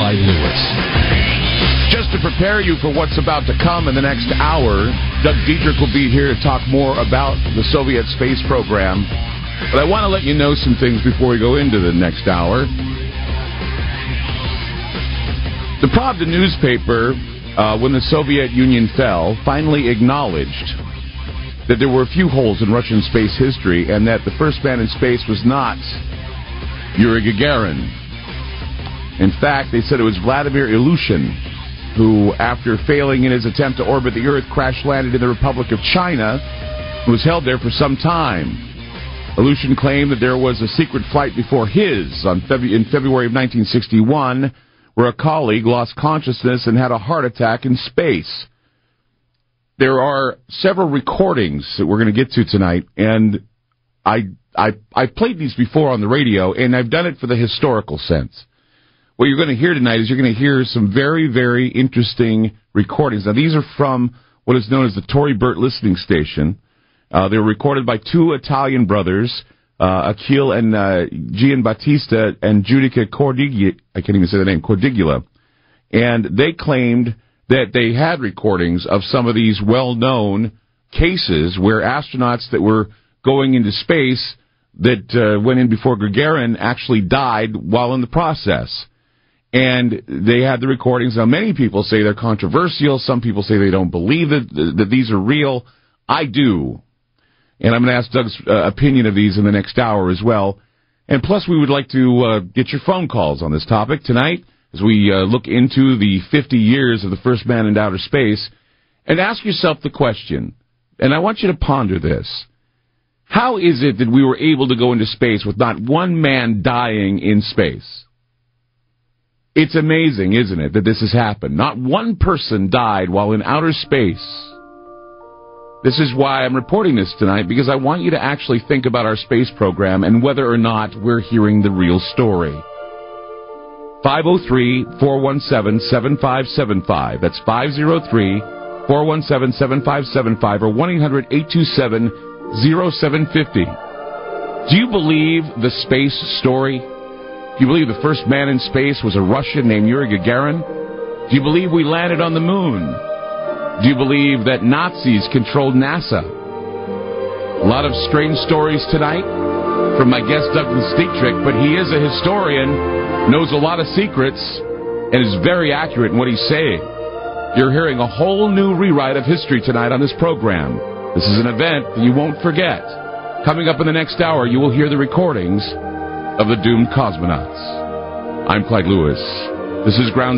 Clyde Lewis. Just to prepare you for what's about to come in the next hour, Doug Dietrich will be here to talk more about the Soviet space program. But I want to let you know some things before we go into the next hour. The Pravda newspaper, when the Soviet Union fell, finally acknowledged that there were a few holes in Russian space history and that the first man in space was not Yuri Gagarin. In fact, they said it was Vladimir Ilyushin, who, after failing in his attempt to orbit the Earth, crash-landed in the Republic of China and was held there for some time. Ilyushin claimed that there was a secret flight before his in February of 1961, where a colleague lost consciousness and had a heart attack in space. There are several recordings that we're going to get to tonight, and I've played these before on the radio, and I've done it for the historical sense. What you're going to hear tonight is you're going to hear some very, very interesting recordings. Now, these are from what is known as the Tory Burt listening station. They were recorded by two Italian brothers, Achille and Gianbattista and Giudica Cordiglia. I can't even say the name, Cordigula. And they claimed that they had recordings of some of these well-known cases where astronauts that were going into space that went in before Gagarin actually died while in the process. And they had the recordings. Now, many people say they're controversial. Some people say they don't believe that these are real. I do. And I'm going to ask Doug's opinion of these in the next hour as well. And plus, we would like to get your phone calls on this topic tonight as we look into the 50 years of the first man in outer space. And ask yourself the question, and I want you to ponder this. How is it that we were able to go into space with not one man dying in space? It's amazing, isn't it, that this has happened? Not one person died while in outer space. This is why I'm reporting this tonight, because I want you to actually think about our space program and whether or not we're hearing the real story. 503-417-7575. That's 503-417-7575 or 1-800-827-0750. Do you believe the space story? Do you believe the first man in space was a Russian named Yuri Gagarin? Do you believe we landed on the moon? Do you believe that Nazis controlled NASA? A lot of strange stories tonight from my guest Douglas Dietrich, but he is a historian, knows a lot of secrets, and is very accurate in what he's saying. You're hearing a whole new rewrite of history tonight on this program. This is an event that you won't forget. Coming up in the next hour, you will hear the recordings of the doomed cosmonauts. I'm Clyde Lewis. This is Ground